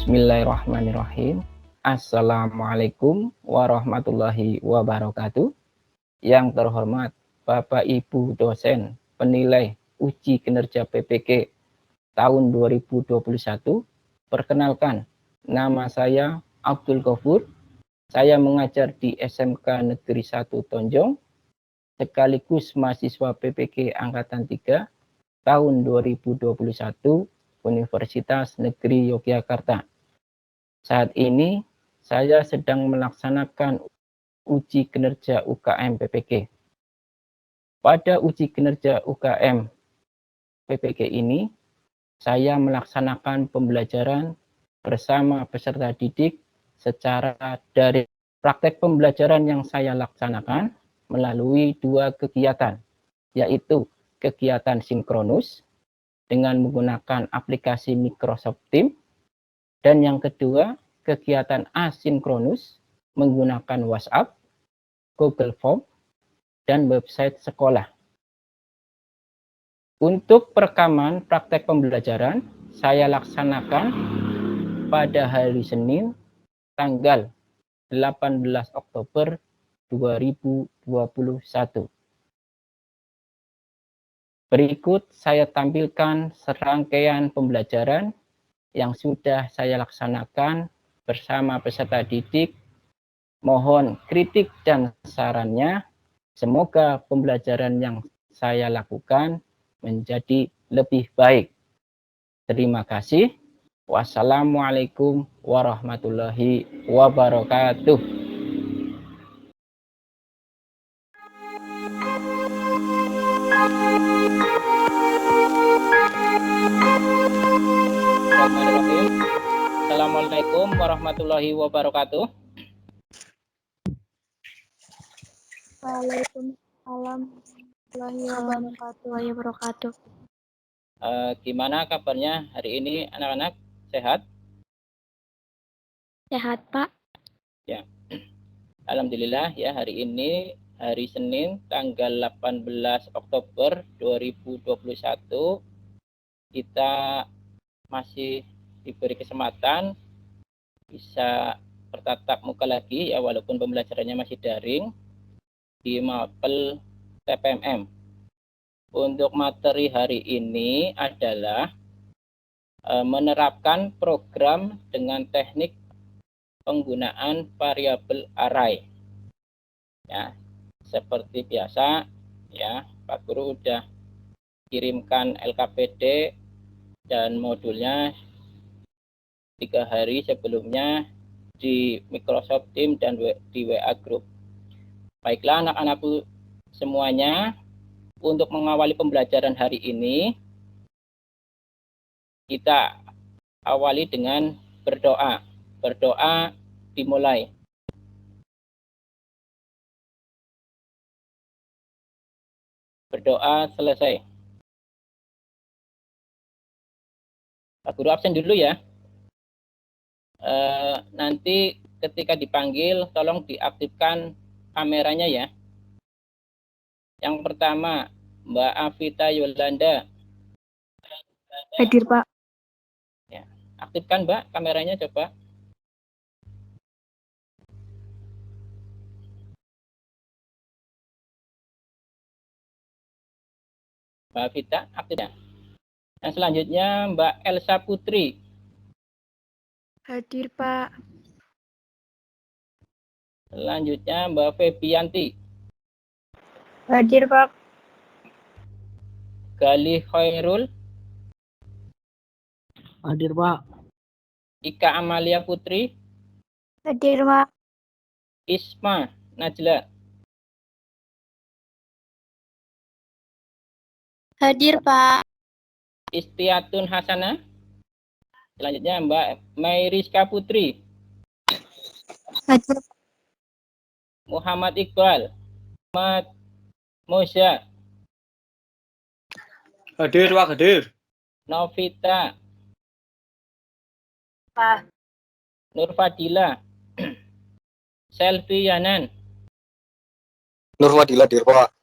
Bismillahirrahmanirrahim. Assalamualaikum warahmatullahi wabarakatuh. Yang terhormat Bapak Ibu dosen penilai uji kinerja PPK tahun 2021. Perkenalkan, nama saya Abdul Ghafur. Saya mengajar di SMK Negeri 1 Tonjong, sekaligus mahasiswa PPK Angkatan 3 tahun 2021 Universitas Negeri Yogyakarta. Saat ini saya sedang melaksanakan uji kinerja UKM PPK. Pada uji kinerja UKM PPK ini, saya melaksanakan pembelajaran bersama peserta didik secara daring. Praktek pembelajaran yang saya laksanakan melalui dua kegiatan, yaitu kegiatan sinkronus dengan menggunakan aplikasi Microsoft Teams, dan yang kedua, kegiatan asinkronus menggunakan WhatsApp, Google Form, dan website sekolah. Untuk perekaman praktek pembelajaran, saya laksanakan pada hari Senin, tanggal 18 Oktober 2021. Berikut saya tampilkan serangkaian pembelajaran yang sudah saya laksanakan bersama peserta didik. Mohon kritik dan sarannya. Semoga pembelajaran yang saya lakukan menjadi lebih baik. Terima kasih. Wassalamualaikum warahmatullahi wabarakatuh. Assalamualaikum warahmatullahi wabarakatuh. Waalaikumsalam warahmatullahi wabarakatuh. Gimana kabarnya hari ini anak-anak? Sehat? Sehat, Pak. Ya. Alhamdulillah ya, hari ini hari Senin tanggal 18 Oktober 2021 kita masih diberi kesempatan bisa bertatap muka lagi ya, walaupun pembelajarannya masih daring di Mapel TPMM. Untuk materi hari ini adalah menerapkan program dengan teknik penggunaan variabel array. Ya, seperti biasa ya, Pak Guru sudah kirimkan LKPD dan modulnya 3 hari sebelumnya di Microsoft Teams dan di WA Group. Baiklah anak-anakku semuanya, untuk mengawali pembelajaran hari ini, kita awali dengan berdoa. Berdoa dimulai. Berdoa selesai. Pak Guru absen dulu ya. Nanti ketika dipanggil, tolong diaktifkan kameranya ya. Yang pertama, Mbak Afita Yolanda. Hadir, Pak. Ya, aktifkan Mbak kameranya coba. Mbak Afita, aktif ya. Yang selanjutnya Mbak Elsa Putri. Hadir, Pak. Selanjutnya Mbak Febianti. Hadir, Pak. Galih Khairul. Hadir, Pak. Ika Amalia Putri. Hadir, Pak. Isma Najla. Hadir, Pak. Istiatun Hasana. Selanjutnya Mbak Mayriska Putri. Hadir. Muhammad Iqbal. Muhammad Moza. Hadir, Pak. Hadir. Novita. Pak. Nur Fadila. Selfie Yanan. Nur Fadila, hadir, Pak.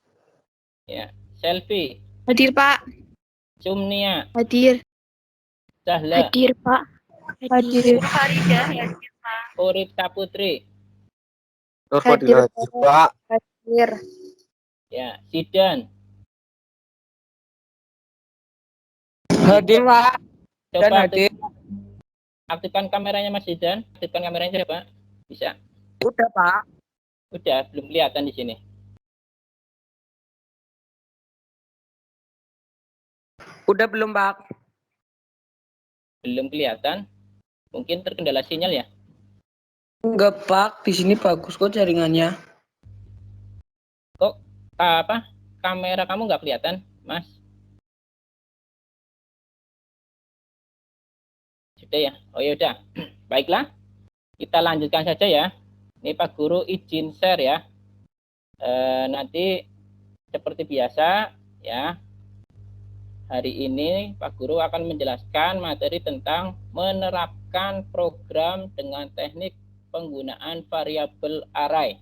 Ya, Selfie. Hadir, Pak. Sumnia. Hadir. Sahla. Hadir, Pak. Hadir. Urip Saputri. Nurfadilah hadir, Pak. Hadir. Ya, Zidan. Hadir, Pak. Coba hadir. aktifkan kameranya Mas Zidan. Aktifkan kameranya coba. Bisa. Udah, Pak. Udah, belum kelihatan di sini. Udah belum, Pak? Belum kelihatan. Mungkin terkendala sinyal ya. Enggak, Pak. Di sini bagus kok jaringannya. Kok kamera kamu nggak kelihatan, Mas? Sudah ya? Oh ya udah. Baiklah. Kita lanjutkan saja ya. Ini Pak Guru izin share ya. Nanti seperti biasa ya. Hari ini Pak Guru akan menjelaskan materi tentang menerapkan program dengan teknik penggunaan variabel array.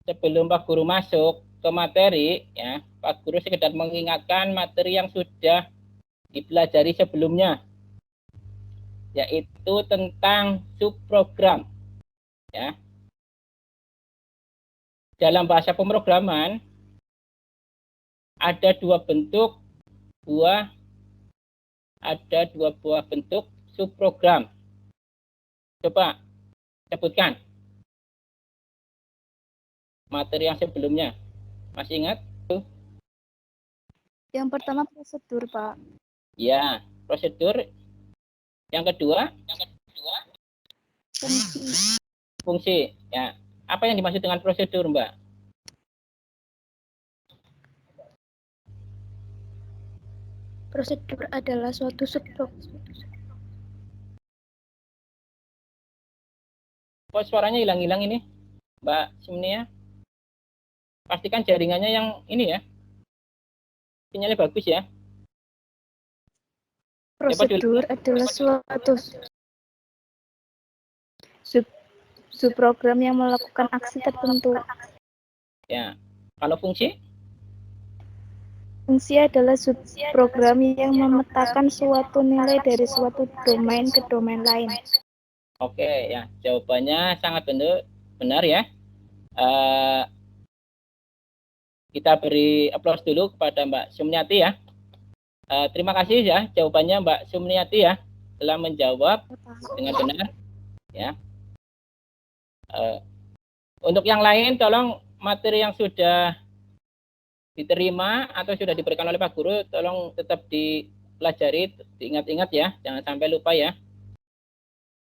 Sebelum Pak Guru masuk ke materi ya, Pak Guru sekedar mengingatkan materi yang sudah dipelajari sebelumnya, yaitu tentang subprogram ya. Dalam bahasa pemrograman ada dua buah bentuk subprogram. Coba sebutkan materi yang sebelumnya. Masih ingat? Yang pertama prosedur, Pak. Ya, prosedur. Yang kedua, fungsi. Ya, apa yang dimaksud dengan prosedur, Mbak? Prosedur adalah suatu subprogram. Kok suaranya hilang-hilang ini, Mbak Simnia? Pastikan jaringannya yang ini ya. Sinyalnya bagus ya. Prosedur adalah suatu subprogram yang melakukan aksi tertentu. Ya. Kalau fungsi? Fungsi adalah subprogram yang memetakan suatu nilai dari suatu domain ke domain lain. Oke, ya. Jawabannya sangat benar ya. Kita beri aplaus dulu kepada Mbak Sumniati ya. Terima kasih ya jawabannya Mbak Sumniati ya, telah menjawab dengan benar ya. Untuk yang lain tolong materi yang sudah diterima atau sudah diberikan oleh Pak Guru tolong tetap dipelajari, diingat-ingat ya, jangan sampai lupa ya.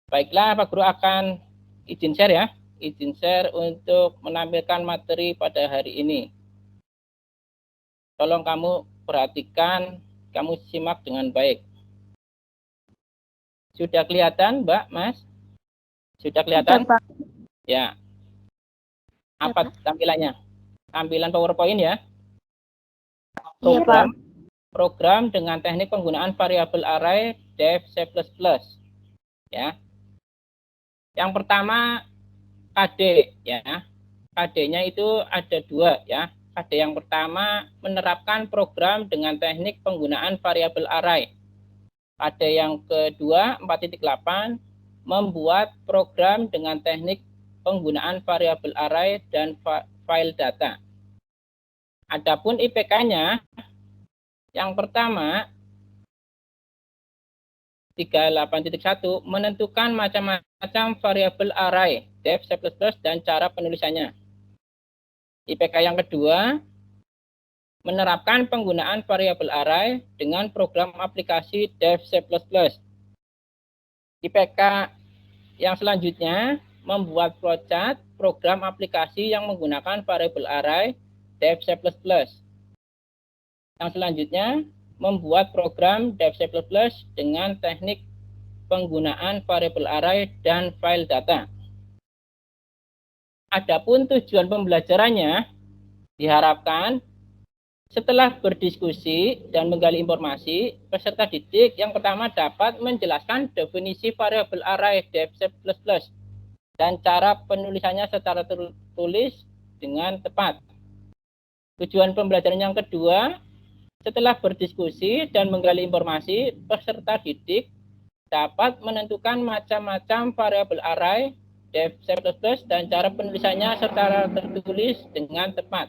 Baiklah, Pak Guru akan izin share ya, izin share untuk menampilkan materi pada hari ini. Tolong kamu perhatikan, kamu simak dengan baik. Sudah kelihatan, Mbak, Mas? Sudah kelihatan? Sudah, Pak. Ya. Apa tampilannya? Tampilan PowerPoint ya. Program dengan teknik penggunaan variabel array def C++. Ya. Yang pertama KD ya. KD-nya itu ada dua ya. KD yang pertama menerapkan program dengan teknik penggunaan variabel array. KD yang kedua 4.8 membuat program dengan teknik penggunaan variabel array dan file data. Adapun IPK-nya yang pertama 38.1 menentukan macam-macam variabel array def C++ dan cara penulisannya. IPK yang kedua menerapkan penggunaan variabel array dengan program aplikasi def C++. IPK yang selanjutnya membuat flowchart program aplikasi yang menggunakan variabel array def C++. Yang selanjutnya membuat program def C++ dengan teknik penggunaan variabel array dan file data. Adapun tujuan pembelajarannya diharapkan setelah berdiskusi dan menggali informasi, peserta didik yang pertama dapat menjelaskan definisi variabel array def C++ dan cara penulisannya secara tertulis dengan tepat. Tujuan pembelajaran yang kedua, setelah berdiskusi dan menggali informasi, peserta didik dapat menentukan macam-macam variabel array, def C++, dan cara penulisannya secara tertulis dengan tepat.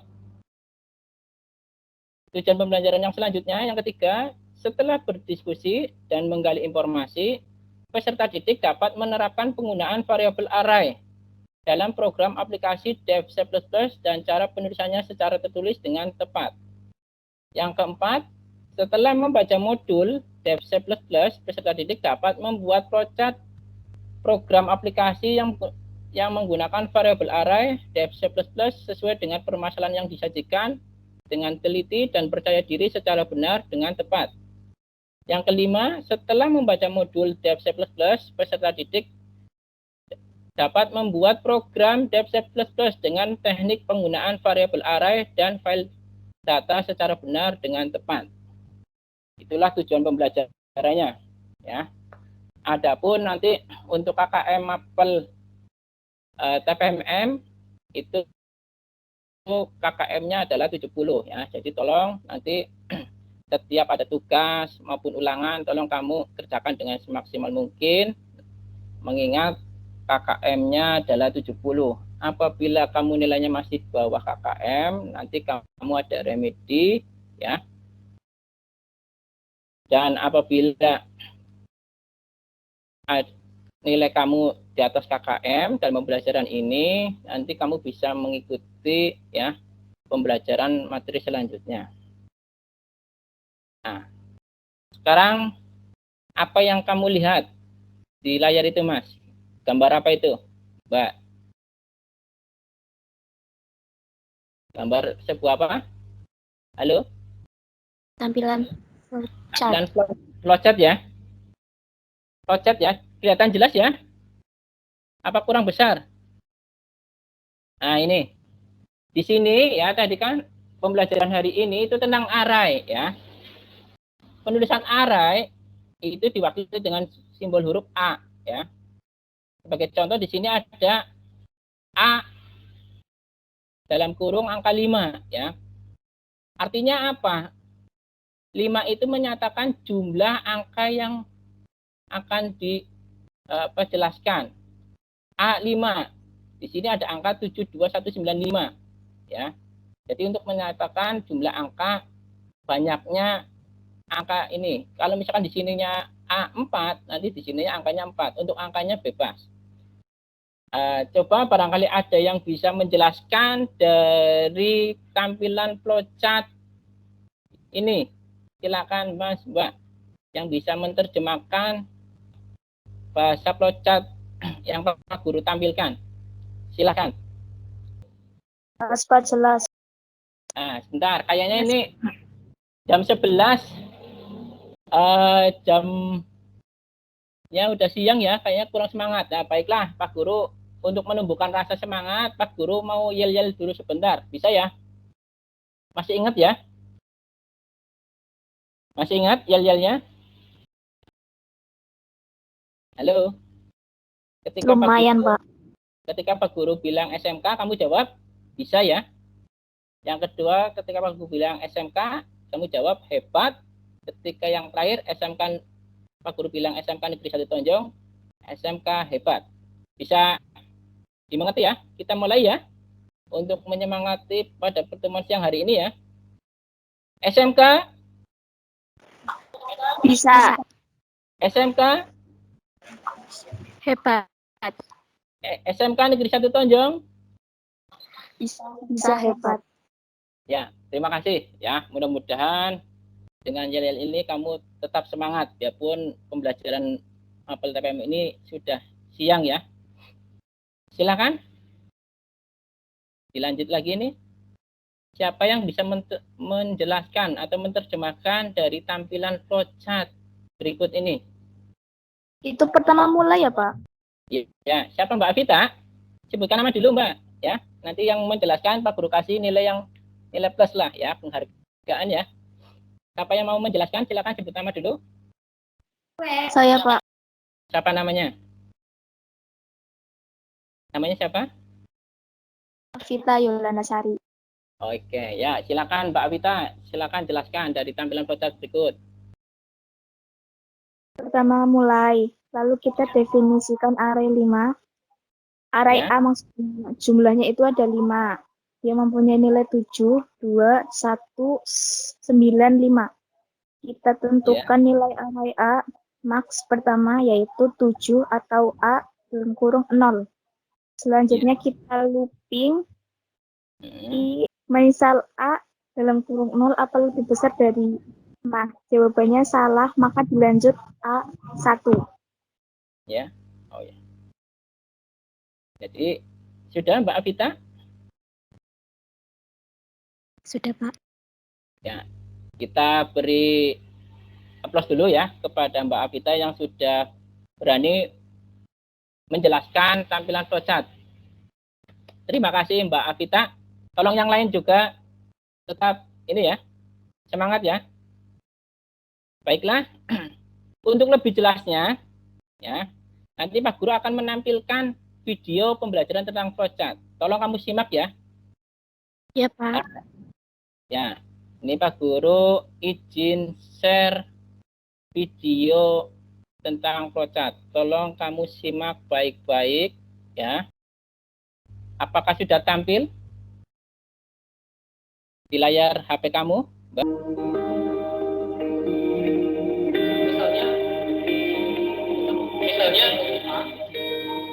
Tujuan pembelajaran yang selanjutnya, yang ketiga, setelah berdiskusi dan menggali informasi, peserta didik dapat menerapkan penggunaan variabel array dalam program aplikasi def C++ dan cara penulisannya secara tertulis dengan tepat. Yang keempat, setelah membaca modul def C++, peserta didik dapat membuat flowchart program aplikasi yang menggunakan variabel array def C++ sesuai dengan permasalahan yang disajikan dengan teliti dan percaya diri secara benar dengan tepat. Yang kelima, setelah membaca modul def C++, peserta didik dapat membuat program def C++ dengan teknik penggunaan variabel array dan file data secara benar dengan tepat. Itulah tujuan pembelajarannya, ya. Adapun nanti untuk KKM Mapel TPMM itu KKM-nya adalah 70 ya. Jadi tolong nanti setiap ada tugas maupun ulangan tolong kamu kerjakan dengan semaksimal mungkin, mengingat KKM-nya adalah 70. Apabila kamu nilainya masih bawah KKM, nanti kamu ada remedi ya. Dan apabila nilai kamu di atas KKM dalam pembelajaran ini, nanti kamu bisa mengikuti ya pembelajaran materi selanjutnya. Nah, sekarang apa yang kamu lihat di layar itu, Mas? Gambar apa itu, Mbak? Gambar sebuah apa? Halo? Tampilan Dan flowchart ya? Flowchart ya? Kelihatan jelas ya? Apa kurang besar? Nah, ini. Di sini ya tadi kan pembelajaran hari ini itu tentang array ya. Penulisan array itu diwakili dengan simbol huruf A ya. Sebagai contoh di sini ada A dalam kurung angka 5 ya. Artinya apa? 5 itu menyatakan jumlah angka yang akan dijelaskan. A5. Di sini ada angka 72195 ya. Jadi untuk menyatakan jumlah angka banyaknya angka ini. Kalau misalkan di sininya A4, nanti di sininya angkanya 4. Untuk angkanya bebas. Coba barangkali ada yang bisa menjelaskan dari tampilan flowchart ini. Silakan Mas, Mbak, yang bisa menerjemahkan bahasa flowchart yang Pak Guru tampilkan. Silakan. Jelas, Pak, jelas. Nah, sebentar. Kayaknya ini jam 11. Jamnya udah siang ya. Kayaknya kurang semangat. Nah, baiklah Pak Guru. Untuk menumbuhkan rasa semangat, Pak Guru mau yel-yel dulu sebentar. Bisa ya? Masih ingat ya? Masih ingat yel-yelnya? Halo? Lumayan, Pak. Ketika Pak Guru bilang SMK, kamu jawab bisa ya? Yang kedua, ketika Pak Guru bilang SMK, kamu jawab hebat. Ketika yang terakhir, Pak Guru bilang SMK Negeri 1 Tonjong, SMK hebat. Bisa dimengerti ya? Kita mulai ya. Untuk menyemangati pada pertemuan siang hari ini ya. SMK? Bisa. SMK? Hebat. SMK Negeri 1 Tonjong? Bisa hebat. Ya, terima kasih ya. Mudah-mudahan dengan yel-yel ini kamu tetap semangat biarpun pembelajaran Mapel TPM ini sudah siang ya. Silakan. Dilanjut lagi nih. Siapa yang bisa menjelaskan atau menerjemahkan dari tampilan flowchart berikut ini? Itu pertama mulai ya, Pak? Ya, siapa Mbak Vita? Sebutkan nama dulu Mbak ya. Nanti yang menjelaskan Pak Guru kasih nilai plus lah ya, penghargaan ya. Siapa yang mau menjelaskan silakan sebut nama dulu. Saya, Pak. Siapa namanya? Namanya siapa? Vita Yolanda Sari. Oke, ya silakan Mbak Vita, silakan jelaskan dari tampilan flowchart berikut. Pertama mulai, lalu kita definisikan array 5. Array Ya. A maksudnya jumlahnya itu ada 5. Dia mempunyai nilai 7, 2, 1, 9, 5. Kita Ya. tentukan nilai array A max pertama yaitu 7 atau A dalam kurung 0. Selanjutnya kita looping misal A dalam kurung 0 apa lebih besar dari 5. Jawabannya salah, maka dilanjut A1. Ya. Oh ya. Jadi sudah Mbak Avita? Sudah, Pak. Ya. Kita beri aplaus dulu ya kepada Mbak Avita yang sudah berani menjelaskan tampilan flowchart. Terima kasih Mbak Avita. Tolong yang lain juga tetap ini ya, semangat ya. Baiklah, untuk lebih jelasnya ya, nanti Pak Guru akan menampilkan video pembelajaran tentang flowchart. Tolong kamu simak ya. Ya, Pak. Ya, ini Pak Guru izin share video tentang flowchart. Tolong kamu simak baik-baik ya. Apakah sudah tampil di layar HP kamu? Misalnya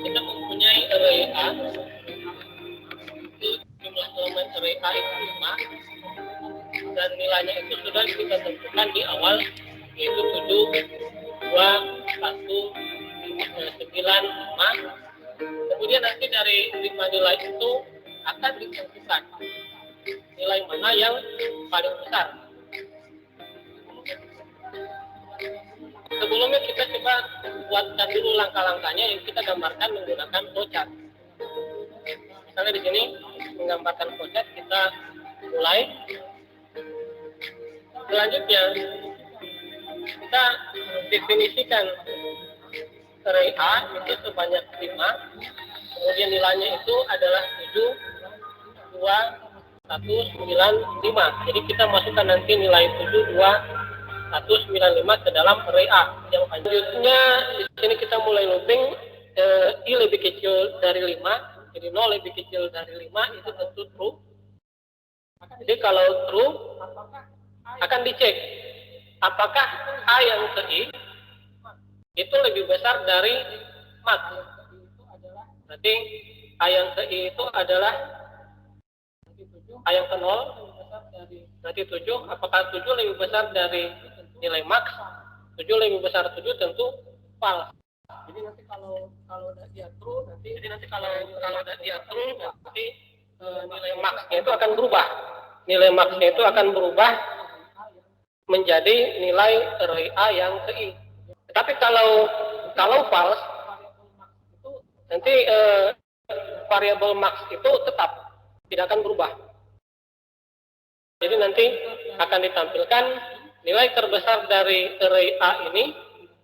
kita mempunyai array A, itu jumlah elemen array A itu 5, dan nilainya itu sudah kita tentukan di awal, yaitu 7, 2, 1, 9, 5. Kemudian nanti dari 5 nilai itu akan ditentukan nilai mana yang paling besar. Sebelumnya kita coba buatkan dulu langkah-langkahnya yang kita gambarkan menggunakan flowchart. Misalnya di sini menggambarkan flowchart, kita mulai. Selanjutnya kita definisikan array A itu sebanyak 5, kemudian nilainya itu adalah 7, 2, 1, 9, 5. Jadi kita masukkan nanti nilai 7, 2, 1, 9, 5 ke dalam array A. Yang selanjutnya di sini kita mulai looping, I lebih kecil dari 5, jadi 0 lebih kecil dari 5 itu tentu true. Jadi kalau true akan dicek apakah A yang ke I itu lebih besar dari max. Berarti A yang ke I itu adalah A yang ke 0, berarti 7. Apakah 7 lebih besar dari nilai max? 7 lebih besar 7 tentu false. Jadi nanti kalau dia true, nanti nilai max-nya itu akan berubah. Nilai max-nya itu akan berubah menjadi nilai array A yang ke I. Tapi kalau false, nanti variabel max itu tetap tidak akan berubah. Jadi nanti akan ditampilkan nilai terbesar dari array A ini,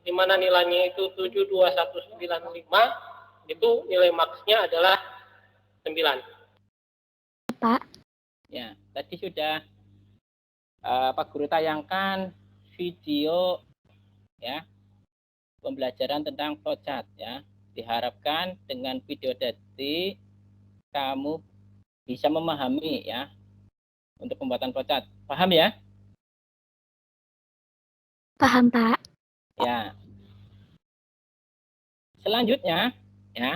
di mana nilainya itu 72195, itu nilai max-nya adalah 9. Pak. Ya, tadi sudah Pak Guru tayangkan video ya pembelajaran tentang flowchart ya. Diharapkan dengan video tadi kamu bisa memahami ya untuk pembuatan flowchart. Paham ya? Paham, Pak. Ya. Selanjutnya ya,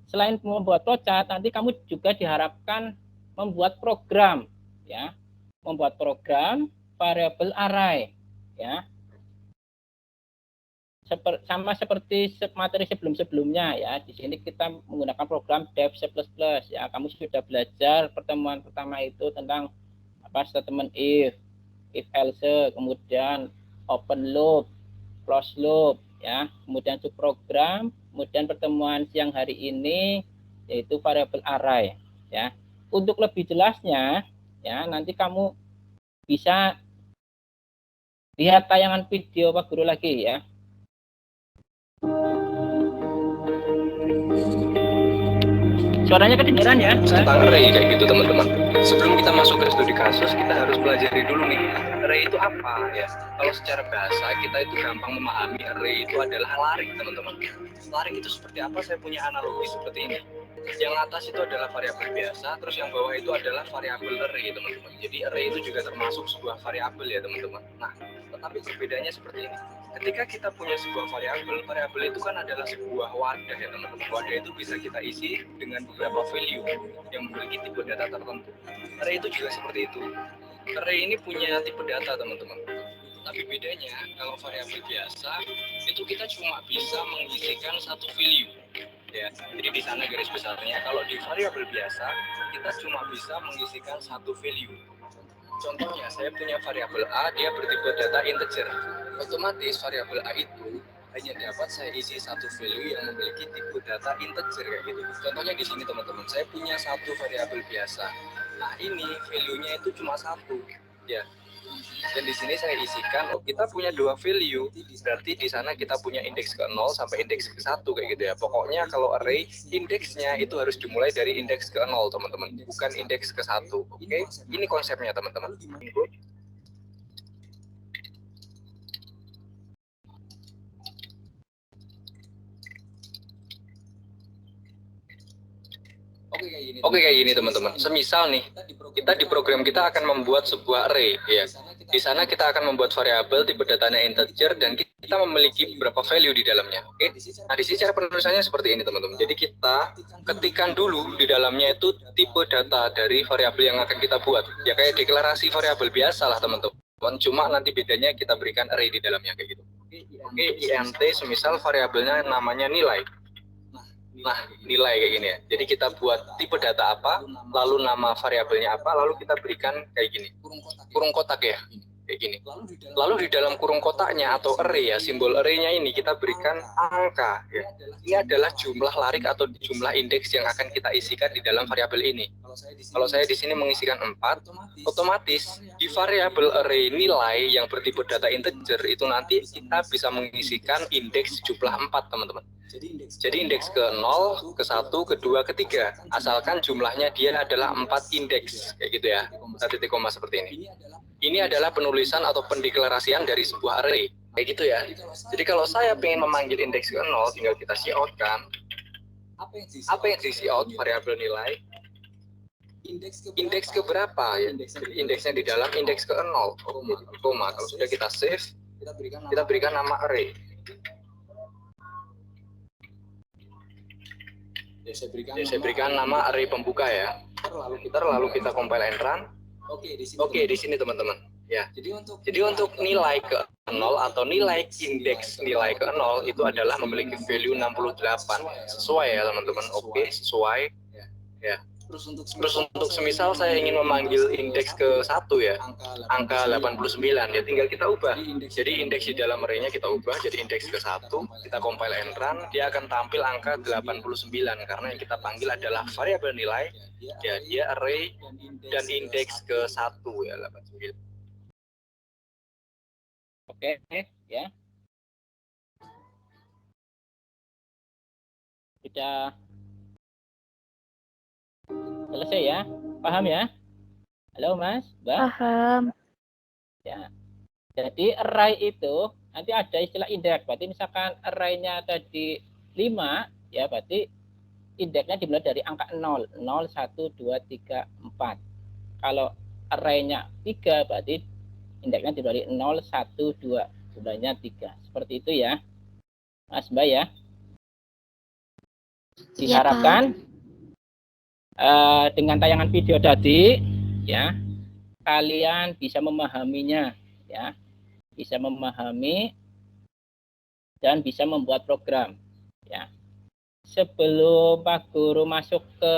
selain membuat flowchart, nanti kamu juga diharapkan membuat program ya. Membuat program variable array ya. Sama seperti materi sebelum-sebelumnya ya. Di sini kita menggunakan program dev C++ ya. Kamu sudah belajar pertemuan pertama itu tentang statement if else, kemudian open loop, close loop ya. Kemudian subprogram, kemudian pertemuan siang hari ini yaitu variable array ya. Untuk lebih jelasnya ya, nanti kamu bisa lihat tayangan video Pak Guru lagi ya. Suaranya kedengeran ya? Tentang array kayak gitu teman-teman. Sebelum kita masuk ke studi kasus, kita harus pelajari dulu nih, array itu apa ya. Kalau secara bahasa kita itu gampang memahami array itu adalah laring teman-teman. Laring itu seperti apa? Saya punya analogi seperti ini. Yang atas itu adalah variabel biasa, terus yang bawah itu adalah variabel array teman-teman. Jadi array itu juga termasuk sebuah variabel ya teman-teman. Nah, tetapi perbedaannya seperti ini. Ketika kita punya sebuah variabel, variabel itu kan adalah sebuah wadah ya teman-teman. Wadah itu bisa kita isi dengan beberapa value yang memiliki tipe data tertentu. Array itu juga seperti itu. Array ini punya tipe data teman-teman. Tapi bedanya kalau variabel biasa itu kita cuma bisa mengisikan satu value. Ya, jadi di sana garis besarnya kalau di variabel biasa kita cuma bisa mengisikan satu value. Contohnya saya punya variabel A, dia bertipe data integer. Otomatis variabel A itu hanya dapat saya isi satu value yang memiliki tipe data integer kayak gitu. Contohnya di sini teman-teman, saya punya satu variabel biasa. Nah ini value-nya itu cuma satu, ya. Dan di sini saya isikan, kita punya dua value, berarti di sana kita punya indeks ke 0 sampai indeks ke 1 kayak gitu ya. Pokoknya kalau array, indeksnya itu harus dimulai dari indeks ke 0 teman-teman, bukan indeks ke 1. Oke, ini konsepnya teman-teman. Oke kayak gini teman-teman. Semisal nih kita di program kita akan membuat sebuah array ya. Di sana kita akan membuat variabel tipe datanya integer dan kita memiliki beberapa value di dalamnya. Oke. Nah, di sini cara penulisannya seperti ini teman-teman. Jadi kita ketikkan dulu di dalamnya itu tipe data dari variabel yang akan kita buat. Ya kayak deklarasi variabel biasa lah teman-teman. Cuma nanti bedanya kita berikan array di dalamnya kayak gitu. Oke, int semisal variabelnya namanya nilai. Nah, nilai kayak gini ya. Jadi kita buat tipe data apa, lalu nama variabelnya apa, lalu kita berikan kayak gini. Kurung kotak ya, kayak gini. Lalu di dalam kurung kotaknya atau array ya, simbol array-nya ini kita berikan angka ya. Ini adalah jumlah larik atau jumlah indeks yang akan kita isikan di dalam variabel ini. Kalau saya di sini mengisikan 4, otomatis di variabel array nilai yang bertipe data integer itu nanti kita bisa mengisikan indeks jumlah 4 teman-teman. Jadi indeks ke 0, ke 1, ke 2, ke 3. Asalkan jumlahnya dia adalah 4 indeks. Kayak gitu ya. Titik koma seperti ini. Ini adalah penulisan atau pendeklarasian dari sebuah array. Kayak gitu ya. Jadi kalau saya ingin memanggil indeks ke 0, tinggal kita cout kan. Apa yang di cout? Variabel nilai. Indeks ke berapa ya? Jadi indeksnya di dalam indeks ke 0. Koma. Kalau sudah kita save, kita berikan nama array. Saya berikan nama array pembuka ya. Lalu kita compile and run. Oke, di sini teman-teman. Ya. Jadi untuk nilai ke 0 atau nilai indeks nilai ke 0 itu adalah memiliki value 68. Sesuai ya teman-teman. Oke, sesuai. Ya. Terus untuk semisal saya ingin memanggil indeks ke 1 ya, angka 89 ya tinggal kita ubah. Jadi indeks di dalam array-nya kita ubah jadi indeks ke 1, kita compile and run, dia akan tampil angka 89 karena yang kita panggil adalah variabel nilai, ya dia array dan indeks ke 1 ya 89. Oke, ya. Sudah selesai ya? Paham ya? Halo Mas, Mbak? Paham. Ya. Jadi array itu nanti ada istilah indeks. Berarti misalkan array-nya tadi 5, ya berarti indeksnya dimulai dari angka 0. 0, 1, 2, 3, 4. Kalau array-nya 3, berarti indeksnya dimulai dari 0, 1, 2. Jumlahnya 3. Seperti itu ya, Mas Mbak ya. Diharapkan dengan tayangan video tadi ya kalian bisa memahaminya ya, bisa memahami dan bisa membuat program ya. Sebelum Pak Guru masuk ke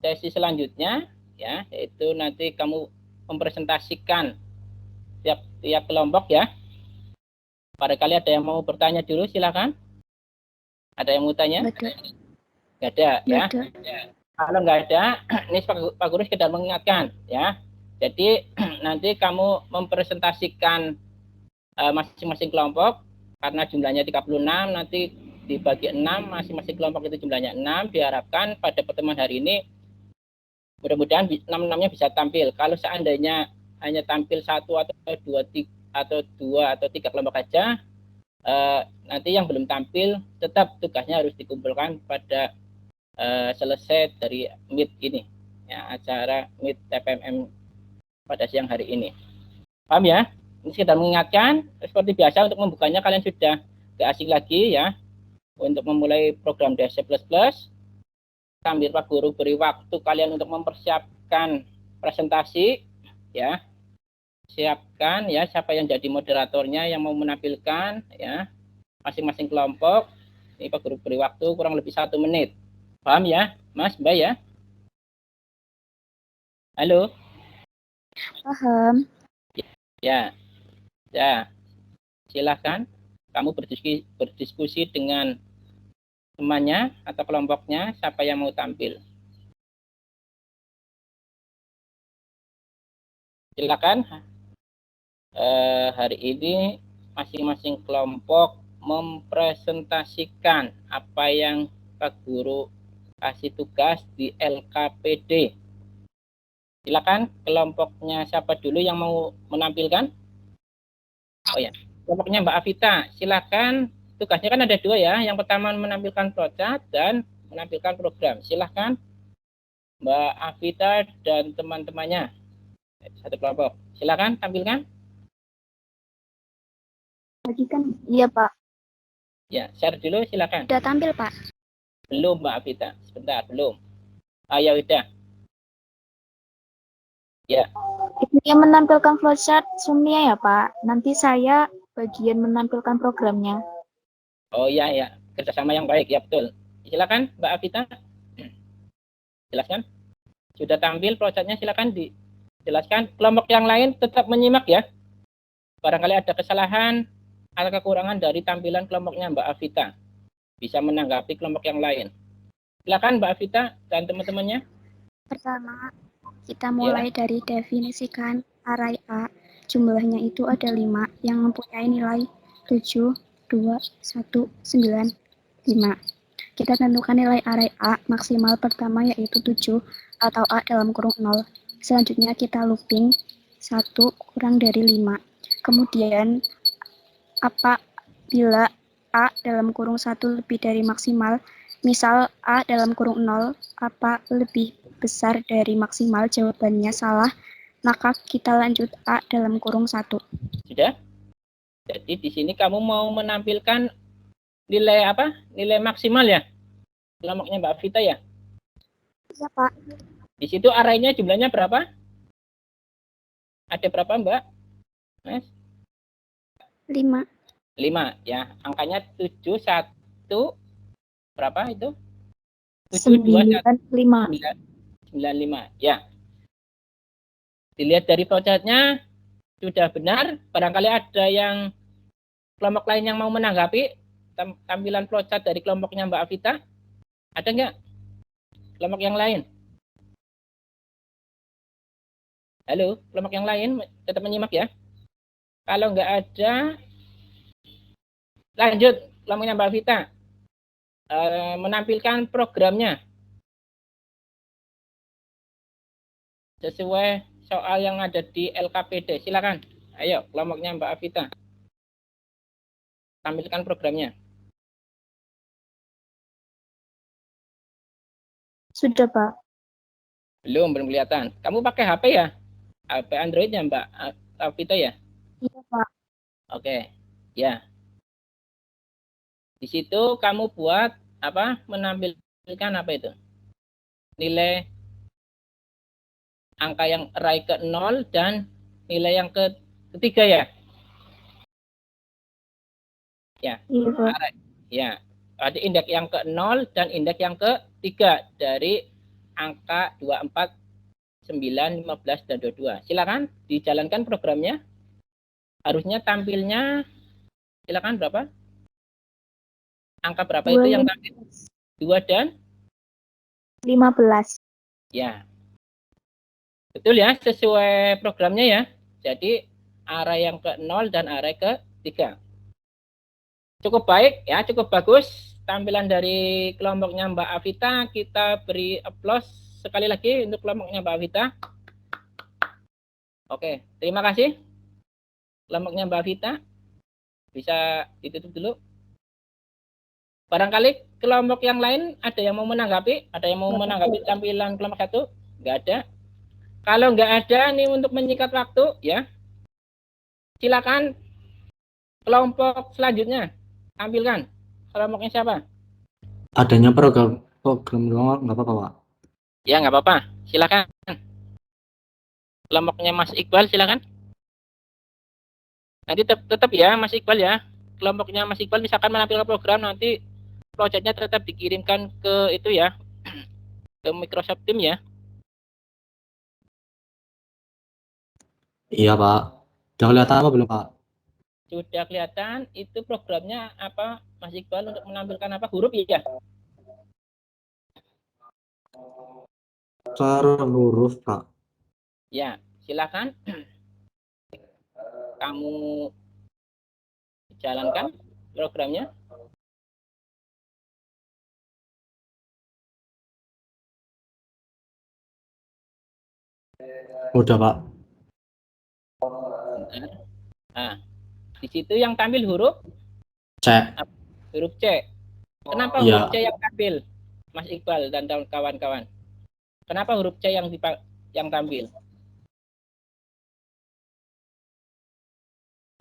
sesi selanjutnya ya, yaitu nanti kamu mempresentasikan tiap kelompok ya. Barangkali ada yang mau bertanya dulu, silakan. Ada yang mau tanya? Nggak ada ya. Kalau nggak ada, ini Pak Guru sekedar mengingatkan ya. Jadi nanti kamu mempresentasikan masing-masing kelompok karena jumlahnya 36, nanti dibagi 6, masing-masing kelompok itu jumlahnya 6. Diharapkan pada pertemuan hari ini mudah-mudahan 6-6-nya bisa tampil. Kalau seandainya hanya tampil 1 atau 2 atau 3 kelompok saja, nanti yang belum tampil tetap tugasnya harus dikumpulkan pada selesai dari meet ini, ya, acara meet TPMM pada siang hari ini. Paham ya? Ini sekedar mengingatkan, seperti biasa untuk membukanya kalian sudah gak asing lagi ya, untuk memulai program DC++. Sambil Pak Guru beri waktu kalian untuk mempersiapkan presentasi, ya. Siapkan ya siapa yang jadi moderatornya yang mau menampilkan ya masing-masing kelompok. Ini Pak Guru beri waktu kurang lebih 1 menit. Paham ya, Mas, Mbak ya? Halo? Paham. Ya. Ya. Silakan kamu berdiskusi dengan temannya atau kelompoknya siapa yang mau tampil. Silakan. Hari ini masing-masing kelompok mempresentasikan apa yang Pak Guru kasih tugas di LKPD. Silakan kelompoknya siapa dulu yang mau menampilkan? Oh ya, kelompoknya Mbak Afita. Silakan, tugasnya kan ada 2 ya. Yang pertama menampilkan flowchart dan menampilkan program. Silakan Mbak Afita dan teman-temannya. Satu kelompok. Silakan tampilkan. Bagikan. Iya, Pak. Ya, share dulu silakan. Sudah tampil, Pak. Belum, Mbak Afita. Sebentar, belum. Ya udah. Ya. Yang menampilkan flowchart Sumnia ya, Pak. Nanti saya bagian menampilkan programnya. Oh iya, ya. Kerjasama yang baik, ya betul. Silakan, Mbak Afita. Jelaskan. Sudah tampil flowchartnya, silakan dijelaskan. Kelompok yang lain tetap menyimak ya. Barangkali ada kesalahan atau kekurangan dari tampilan kelompoknya Mbak Afita. Bisa menanggapi kelompok yang lain. Silakan Mbak Afita dan teman-temannya. Pertama, kita mulai dari definisikan array A. Jumlahnya itu ada 5 yang mempunyai nilai 7, 2, 1, 9, 5. Kita tentukan nilai array A maksimal pertama yaitu 7 atau A dalam kurung 0. Selanjutnya kita looping 1 kurang dari 5. Kemudian apabila A dalam kurung 1 lebih dari maksimal, misal A dalam kurung 0, apa lebih besar dari maksimal, jawabannya salah, maka kita lanjut A dalam kurung 1. Sudah? Jadi di sini kamu mau menampilkan nilai apa? Nilai maksimal ya? Kelompoknya Mbak Vita ya? Iya, Pak. Di situ arraynya jumlahnya berapa? Ada berapa, Mbak? Mas? 5. 5 ya. Angkanya 7, 1, berapa itu? 7, 2, 1, 95. 95. Ya. Dilihat dari flowchartnya sudah benar. Barangkali ada yang kelompok lain yang mau menanggapi tampilan flowchart dari kelompoknya Mbak Vita. Ada nggak? Kelompok yang lain? Halo, kelompok yang lain tetap menyimak ya. Kalau nggak ada, lanjut kelompoknya Mbak Vita. Menampilkan programnya. Sesuai soal yang ada di LKPD. Silakan. Ayo, kelompoknya Mbak Vita. Tampilkan programnya. Sudah, Pak. Belum kelihatan. Kamu pakai HP ya? HP Android-nya Mbak Vita ya? Iya, Pak. Oke. Ya. Di situ kamu buat apa? Menampilkan apa itu? Nilai angka yang array ke 0 dan nilai yang ketiga ya? Ya. Iya, Pak. Ya. Ada indeks yang ke 0 dan indeks yang ketiga dari angka 24, 9, 15, dan 22. Silakan dijalankan programnya. Harusnya tampilnya, silakan berapa? Angka berapa 2, itu yang tampil? 2 dan? 15. Ya. Betul ya, sesuai programnya ya. Jadi, array yang ke 0 dan array ke 3. Cukup baik ya, cukup bagus. tampilan dari kelompoknya Mbak Avita. Kita beri applause sekali lagi untuk kelompoknya Mbak Avita. Oke, terima kasih. Kelompoknya Mbak Avita. Bisa ditutup dulu. Barangkali kelompok yang lain ada yang mau menanggapi? Ada yang mau menanggapi tampilan kelompok 1? Nggak ada. Kalau nggak ada nih untuk menyingkat waktu ya, silakan kelompok selanjutnya tampilkan. Kelompoknya siapa? Adanya program doang nggak apa-apa, Pak. Ya nggak apa-apa. Silakan. Kelompoknya Mas Iqbal silakan. Nanti tetap ya Mas Iqbal ya. Kelompoknya Mas Iqbal misalkan menampilkan program, nanti projectnya tetap dikirimkan ke itu ya, ke Microsoft Teams ya. Iya, Pak. Udah kelihatan apa belum, Pak? Sudah kelihatan. Itu programnya apa Mas Iqbal untuk menampilkan apa? Huruf ya? Cara huruf, Pak. Ya, silakan. Kamu jalankan programnya. Udah, Pak. Nah, di situ yang tampil huruf C. huruf C. Kenapa Iya. huruf C yang tampil, Mas Iqbal dan kawan-kawan? Kenapa huruf C yang tampil?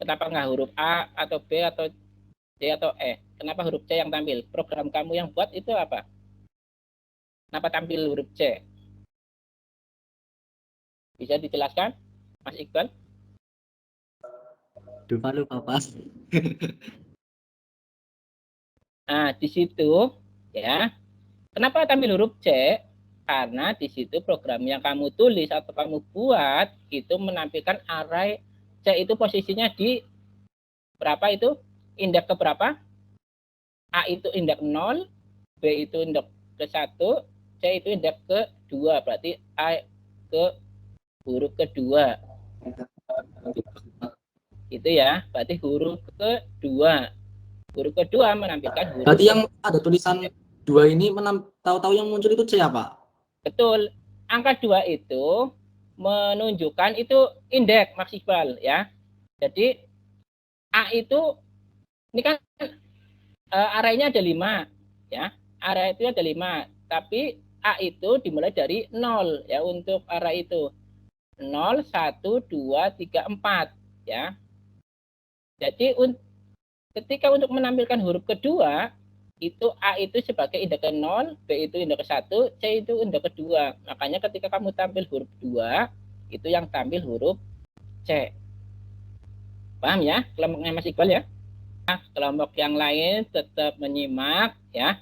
Kenapa nggak huruf A atau B atau D atau E? Kenapa huruf C yang tampil? Program kamu yang buat itu apa? Kenapa tampil huruf C? Bisa dijelaskan, Mas Iqbal? Lupa, Pak. Nah, di situ ya. Kenapa tampil huruf C? Karena di situ program yang kamu tulis atau kamu buat itu menampilkan array C itu posisinya di berapa itu? Indeks ke berapa? A itu indeks 0, B itu indeks ke 1, C itu indeks ke 2. Berarti A ke huruf kedua. Itu ya, berarti huruf kedua. Huruf kedua menampilkan huruf. Berarti yang ada tulisan 2 ini tahu-tahu yang muncul itu C ya, Pak? Betul. Angka 2 itu menunjukkan itu indeks maksimal ya. Jadi A itu ini kan arraynya ada 5 ya. Array itu ada 5, tapi A itu dimulai dari 0 ya untuk array itu. 0, 1, 2, 3, 4 ya. Jadi ketika untuk menampilkan huruf kedua itu A itu sebagai indeks ke 0, B itu indeks ke 1, C itu indeks ke 2. Makanya ketika kamu tampil huruf 2, itu yang tampil huruf C. Paham ya kelompoknya Mas Iqbal ya? Nah, kelompok yang lain tetap menyimak ya.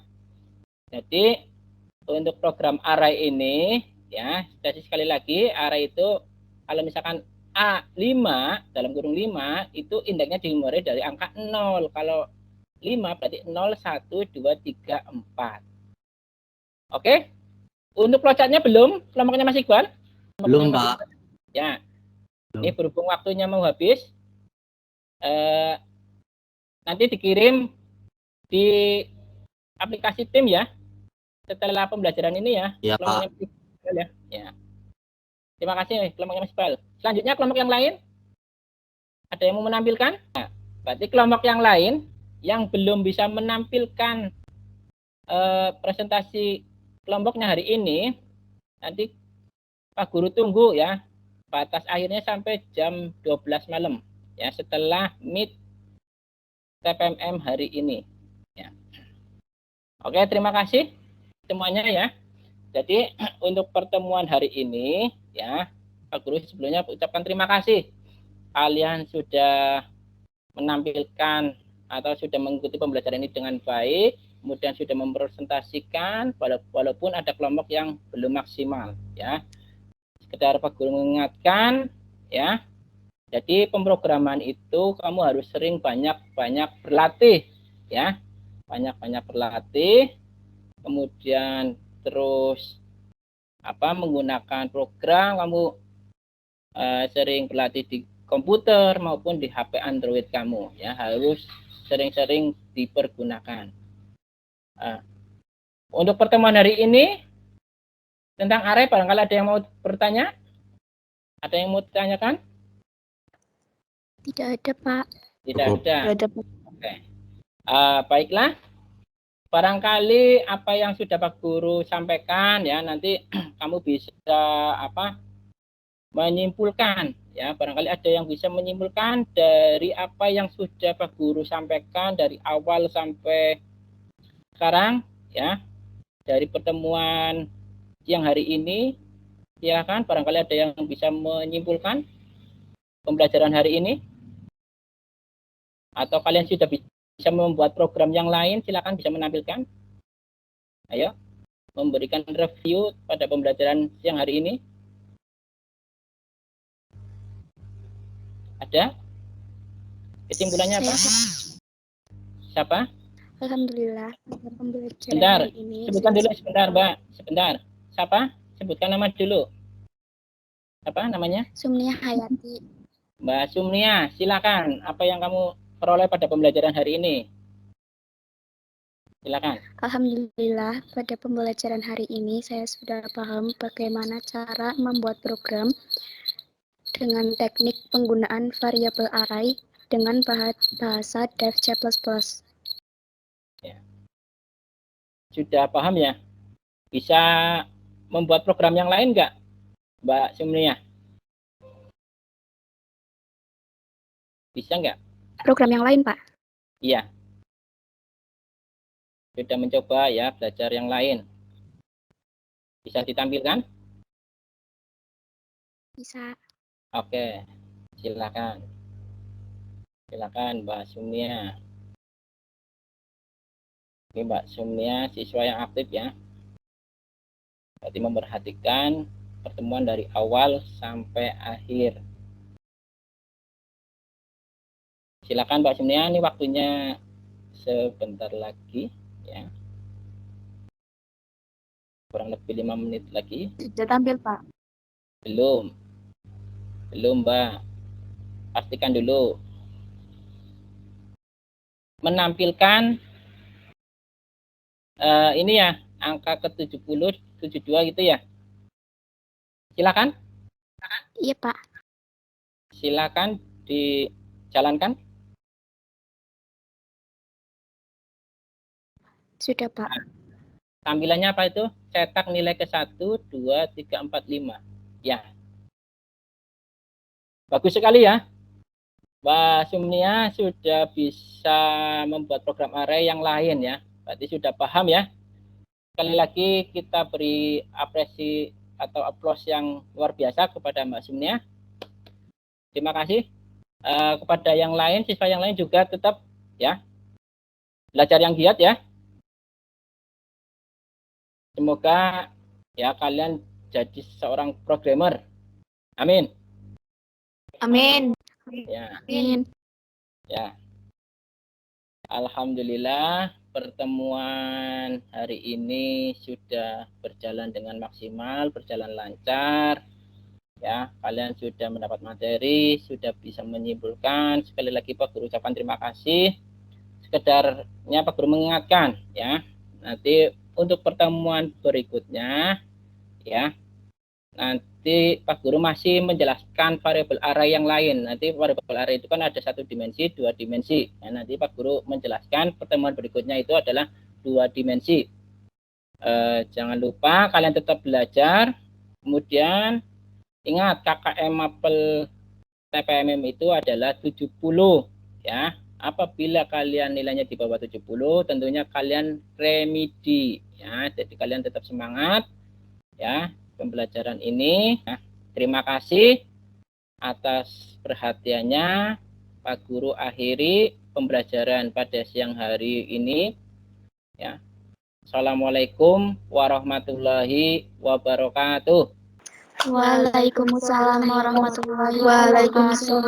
Jadi untuk program array ini ya, sekali lagi array itu kalau misalkan A5 dalam kurung 5 itu indeksnya dimulai dari angka 0. Kalau 5 berarti 0, 1, 2, 3, 4. Oke? Untuk flowchartnya belum? Kelompoknya Mas Iqbal? Belum, Pak. Ya. Belum. Ini berhubung waktunya mau habis. Nanti dikirim di aplikasi Tim ya. Setelah pembelajaran ini ya. Iya, Pak. Ya. Terima kasih kelompoknya Mas Iqbal. Selanjutnya kelompok yang lain. Ada yang mau menampilkan? Nah, berarti kelompok yang lain yang belum bisa menampilkan presentasi kelompoknya hari ini, nanti Pak Guru tunggu ya. Batas akhirnya sampai jam 12 malam ya, setelah meet TPMM hari ini ya. Oke, terima kasih semuanya ya. Jadi untuk pertemuan hari ini ya, Pak Guru sebelumnya ucapkan terima kasih. Kalian sudah menampilkan atau sudah mengikuti pembelajaran ini dengan baik, kemudian sudah mempresentasikan walaupun ada kelompok yang belum maksimal ya. Sekedar Pak Guru mengingatkan ya. Jadi pemrograman itu kamu harus sering banyak-banyak berlatih ya. Banyak-banyak berlatih. Kemudian terus menggunakan program, kamu sering berlatih di komputer maupun di HP Android kamu ya, harus sering-sering dipergunakan. Untuk pertemuan hari ini tentang array, barangkali ada yang mau bertanya? Ada yang mau ditanyakan? Tidak ada, Pak. Tidak ada. Ada. Oke. Baiklah. Barangkali apa yang sudah Pak Guru sampaikan ya, nanti kamu bisa menyimpulkan ya, barangkali ada yang bisa menyimpulkan dari apa yang sudah Pak Guru sampaikan dari awal sampai sekarang ya, dari pertemuan siang hari ini. Silakan, barangkali ada yang bisa menyimpulkan pembelajaran hari ini, atau kalian sudah bisa membuat program yang lain, silakan bisa menampilkan. Ayo, memberikan review pada pembelajaran siang hari ini. Ada? Kesimpulannya apa? Siapa? Alhamdulillah, pada pembelajaran Sebentar, hari ini. sebutkan dulu sebentar, Mbak. Sebentar. Siapa? Sebutkan nama dulu. Apa namanya? Sumnia Hayati. Mbak Sumnia, silakan. Apa yang kamu peroleh pada pembelajaran hari ini? Silakan. Alhamdulillah, pada pembelajaran hari ini saya sudah paham bagaimana cara membuat program dengan teknik penggunaan variabel array dengan bahasa Dev C++. Ya. Sudah paham ya? Bisa membuat program yang lain nggak, Mbak Sumnia? Bisa nggak? Program yang lain, Pak? Iya. Sudah mencoba ya belajar yang lain. Bisa ditampilkan? Bisa. Oke, silakan. Silakan Mbak Sumnia. Ini Mbak Sumnia siswa yang aktif ya. Berarti memperhatikan pertemuan dari awal sampai akhir. Silakan Mbak Sumnia, ini waktunya sebentar lagi ya. Kurang lebih 5 menit lagi. Sudah tampil, Pak. Belum. Belum, Mbak. Pastikan dulu. Menampilkan ini ya, angka ke-70, 72 gitu ya. Silakan. Iya, Pak. Silakan dijalankan. Sudah, Pak. Tampilannya apa itu? Cetak nilai ke 1, 2, 3, 4, 5. Ya. Bagus sekali ya. Mbak Sumnia sudah bisa membuat program array yang lain ya. Berarti sudah paham ya. Sekali lagi kita beri apresiasi atau aplaus yang luar biasa kepada Mbak Sumnia. Terima kasih. Kepada yang lain, siswa yang lain juga tetap ya belajar yang giat ya. Semoga ya kalian jadi seorang programmer. Amin. Amin. Ya. Amin. Ya. Alhamdulillah pertemuan hari ini sudah berjalan dengan maksimal, berjalan lancar. Ya, kalian sudah mendapat materi, sudah bisa menyimpulkan. Sekali lagi Pak Guru ucapkan terima kasih. Sekedarnya Pak Guru mengingatkan ya. Nanti untuk pertemuan berikutnya ya. Nanti Pak Guru masih menjelaskan variabel array yang lain. Nanti variabel array itu kan ada 1 dimensi, 2 dimensi. Nah, nanti Pak Guru menjelaskan pertemuan berikutnya itu adalah 2 dimensi. Jangan lupa kalian tetap belajar. Kemudian ingat KKM Mapel TPMM itu adalah 70 ya. Apabila kalian nilainya di bawah 70, tentunya kalian remedi ya. Jadi kalian tetap semangat ya. Pembelajaran ini. Nah, terima kasih atas perhatiannya. Pak Guru akhiri pembelajaran pada siang hari ini. Ya. Assalamualaikum warahmatullahi wabarakatuh. Waalaikumsalam warahmatullahi wabarakatuh.